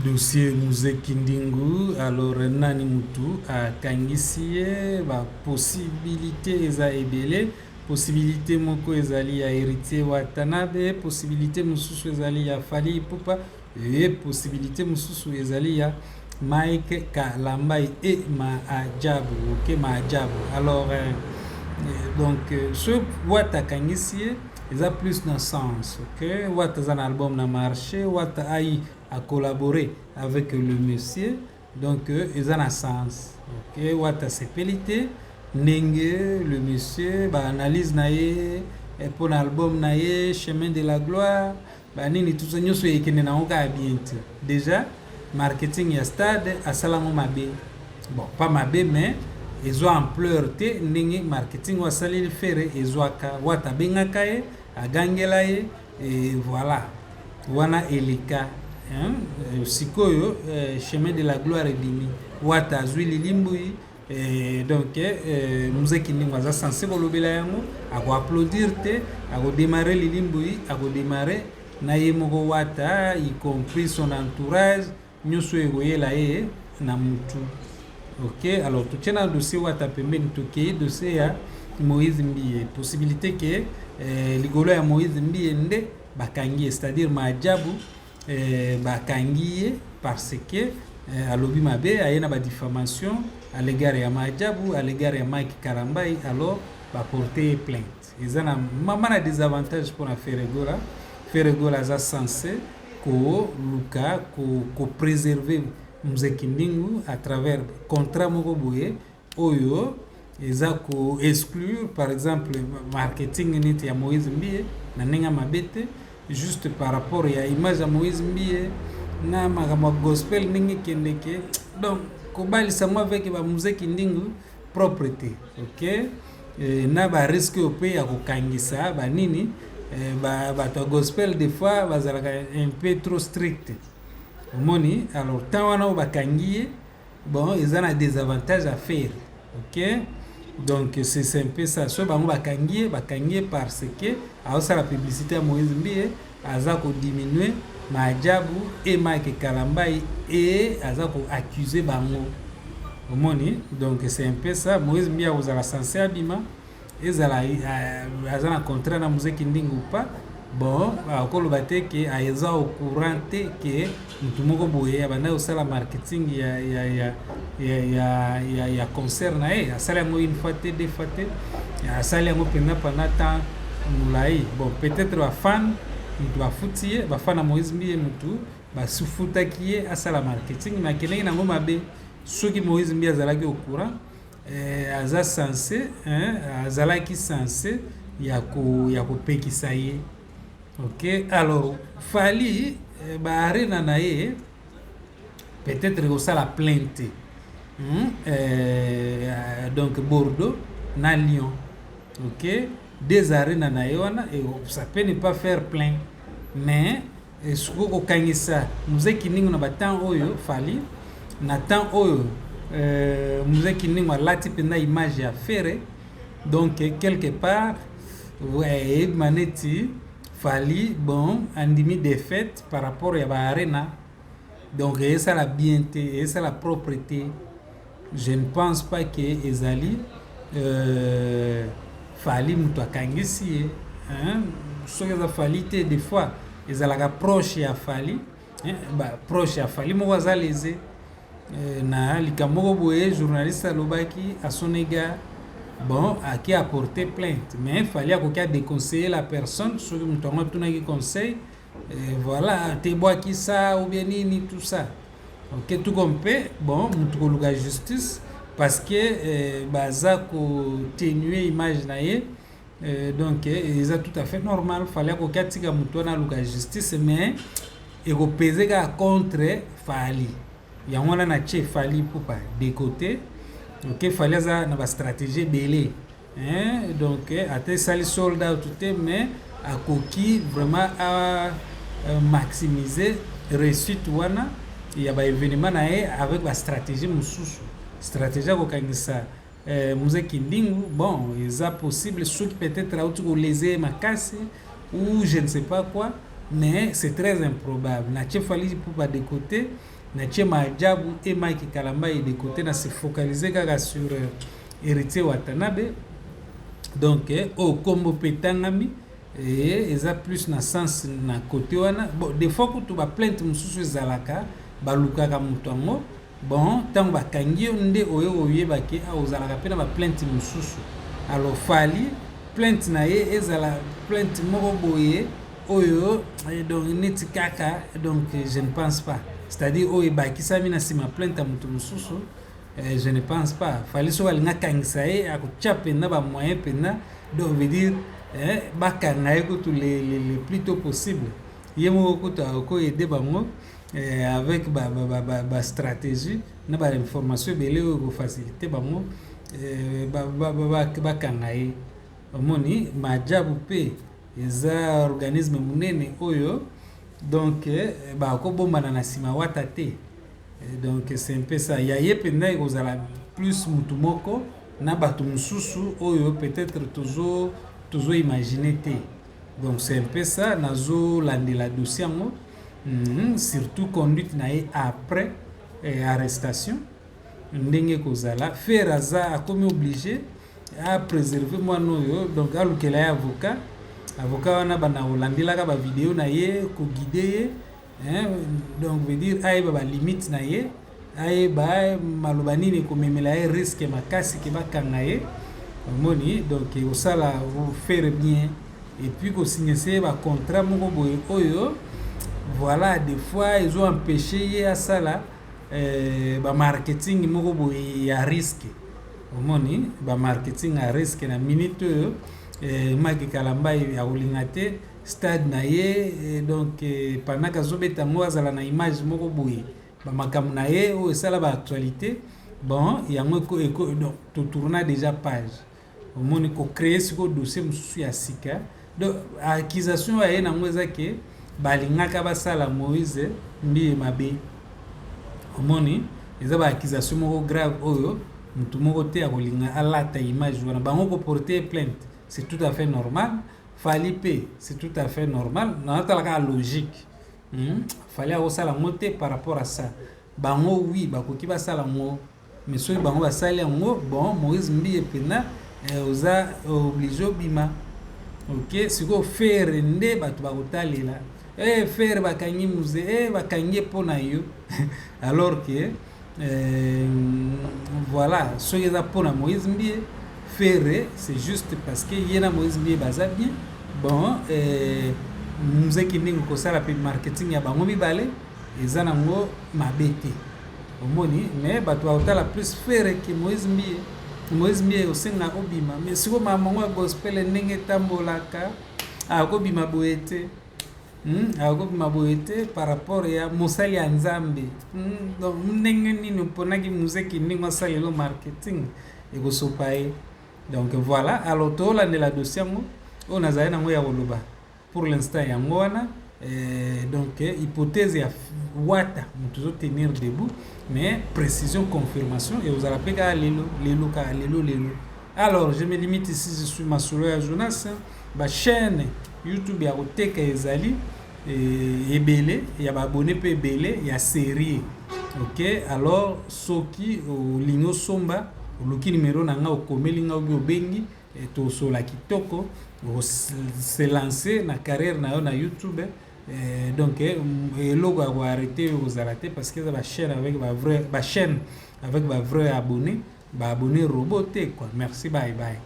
dossier Muzeki Ndingu. Alors nani mutu akangisi ye ba possibilité eza ebele. Possibilité moko ezali ya héritier Watanabe, possibilité mosusu ezali ya Fally Ipupa et possibilité mosusu ezali ya Mike Kalambai et Maajabu. Ok, Maajabu. Alors donc ce Wata kangisi ye eza plus dans sens. Ok, Wata za un album na marché, Wata a collaboré avec le monsieur, donc ils ont un sens. Ok, Wata sepelité ndenge le monsieur ba analyse naie pour l'album naie chemin de la gloire ba nini tout ça nyonso ekene na oka bien déjà marketing ya stade asalamu mabe, bon pas mabe mais ils ont ampleur te ndenge marketing wa salili fere ezwaka Wata bengaka ye agangela ye et voilà wana elika sikoyo chemin de la gloire edimi Wata azwi lilimbu. Donc Muzeki Ndingu aza censé kolobela yango akoapplaudir te akodémarrer lilimbu akodémarrer na ye moko Wata y compris son entourage nyonso ekoyela ye na mutu. Ok, alors totie na dossier Wata pembeni tokei dossier ya Moïse Mbie, possibilité ke ligolo ya Moïse Mbie nde bakangi ye, c'est-à-dire Maajabu bakangi ye parce que alobi mabe aye na diffamation à l'égard ya Maajabu, à l'égard ya Mike Kalambai, alors va porter plainte. Ils ont un désavantage pour la Ferregola. Ferregola est censé préserver Muzeki Ndingu à travers contrat moko boye oyo eza ko exclure par exemple marketing neti ya Moïse Mbie na ninga mabete juste par rapport ya image ya Moïse Mbie na makambo gospel ningi kendeke, donc kobalisa mwa avec ba Muzeki Ndingu propreté. Ok, na ba risque ope ya kokangisa ba nini ba to gospel des fois bazalaka un peu trop strict moni. Alors tant wana bakangi bon ils ont un désavantage à faire. Ok, donc c'est un peu ça, so bango bakangi parce que aosa la publicité à Moïse Mbie aza ko diminuer Maajabu et Mike Kalambai et aza ko accuser bango omoni. Donc c'est un peu ça. Moïse Mbie ozala censé abima ezala aza na contrat na Muzeki Ndingu pas bon akoloba te ke aza au courant te ke mutu moko boye abanda osala marketing ya concert na ye asala yango une fois te deux fois te asala yango mpenza pendant temps mulai. Bon peut-être bafan mutu bafuti ye bafana Moïse Mbie mutu basufutaki ye asala marketing mais akeleki nango mabe. Soki Moïse Mbie azalaki au courant aza censé azalaki censé ya kopekisa ye. Ok, alors Fally baarena na ye peut-être kosala plainte donc Bordeaux na Lyon. Ok, deux arena na ye wana et ça peut ne pas faire plein mais soko kokangisa Muzeki Ndingu na batemps oyo Fally na temps oyo Muzeki Ndingu alati mpenza image ya fere, donc quelque part ouais maneti Fally bon andimi des fêtes par rapport à ba arena, donc ça la bienté et ça la propreté. Je ne pense pas que ezali Fally mutu akangisi ye soki eza Fally te des fois ezalaka proche ya Fally proche ya Fally moko aza lese na likambo moko boye journaliste alobaki à son égard bon qui a porté plainte mais Fally akoki a déconseiller la personne soki mutu yango atunaki conseil voilà te bwaki ça ou bien nini tout ça. Ok, tout comme peut bon mutu koluka justice parce que baza kotenue image na ye donc eza tout à fait normal. Fally akoki atika mutu wana aluka justice mais ekopeze kaka contre Fally yango wana na tie Fally Ipupa de côté. Ok, Fally aza na bastratégie ebele donc ate esali sold out te mais akoki vraiment a maximiser réussite wana ya baévénement na ye avec bastratégie mosusu. Stratégie akokangisa Muzeki Ndingu bon eza possible soki peut-être auti kolese makasi ou je ne sais pas quoi mais c'est très improbable. Na tche Fally Ipupa de côté, na tche Maajabu et Mike Kalamba de côté, na se focaliser kaka sur Héritier Watanabe. Donc au combo petangami et eza plus na sens na côté wana. Bon, des fois que tu vas plainte mususu ezalaka balukaka mutu yango. Bon, tant bakangi nde oyo oyebaki ozalaka pe na ba plainte mususu. Alors Fally plainte na ye ezala plainte moko boye oyo donc neti kaka, donc je ne pense pas. C'est-à-dire oyo bakisami na sima plainte mutu mususu. Je ne pense pas. Fally so alinga kangisa ye akotia pena ba moyen pena, donc veut dire bakanga ye kutu le plus tôt possible. Ye moko kutu ako aider bango avec ba stratégie na ba information belé ko faciliter bango bakanga ye. Omoni Maajabu pe eza organisme munene oyo, donc ko bombana na sima wata te. Donc c'est un peu ça. Yaye penda ekozala plus mutu moko na bato mususu oyo peut-être toujours imaginer te. Donc c'est un peu ça. Nazo landela dossier ngo, surtout conduite na ye après arrestation ndenge kozala. Feraza a comme obligé à préserver moi noyo, donc alukela ya avocat wana bana olandelaka ba vidéo na ye ko guider. Donc veut dire aye ba limite na ye, aye ba maloba nini komemela ye risque makasi ke bakanga ye. Omoni, donc osala vous faire bien et puis ko signer se ba contrat moko boye oyo. Voilà, des fois ils ont empêché ye à ça là ba marketing moko boye ya risque. Omoni, ba marketing à risque na minute oyo Mike Kalamba ya olingate stade na ye, donc pendant kazobeta ngo azala na image moko boye ba makambo na ye o esala ba actualité. Bon yango donc to tourna déjà page omoni ko créer siko dossier mususu ya sika. Donc accusation ya ye na ngo ezake balingaka basala Moïse mbiye mabe. Omoni eza ba accusation moko grave oyo mutu moko te akolinga alata image wana bango ko porter plainte. C'est tout à fait normal. Fally P, c'est tout à fait normal. Dans la logique, fallait avoir la montée par rapport à ça. Bango oui, bakoki ba sala ngo, mais ceux bango ba sala ngo, bon Moïse Mbi et pena oza obligé bima. OK, si go faire nde batu bakotalela. Faire bakangi muze, bakangi pona yo. Alors que voilà, ceux qui za pona Moïse Mbi faire, c'est juste parce que yena Moïse Mbi baza bien. Bon, nous qui n'avons pas ça marketing ya bango mibale eza nango mabete omoni, mais bato la plus faire que Moïse Mbi osenga obima, mais siko mamango ya gospel ndenge tambolaka akobima boete akobima boete par rapport ya mosali ya Nzambe. Donc ndenge nini ponaki muzeki ndingo salelo marketing ekosopaye. Donc voilà, alors to la la dossier ngo on a zaina ngo ya koloba pour l'instant ya ngwana. Donc hypothèse ya wata mutuzo tenir debout, mais précision confirmation et vous allez pas lelo. Alors je me limite ici, je suis Masolo ya Jonas, ba chaîne YouTube ya Oteka ezali ebele ya ba abonné pe ebele ya série. OK, alors soki o lingo somba oluki numéro nanga okomeli nga obi obengi to sola kitoko se lancer na carrière na yo na YouTube. Donc logo a arrêté vous arrêter parce que la chaîne avec ba chaîne avec ba vrai abonné, ba abonné roboté quoi. Merci, bye bye.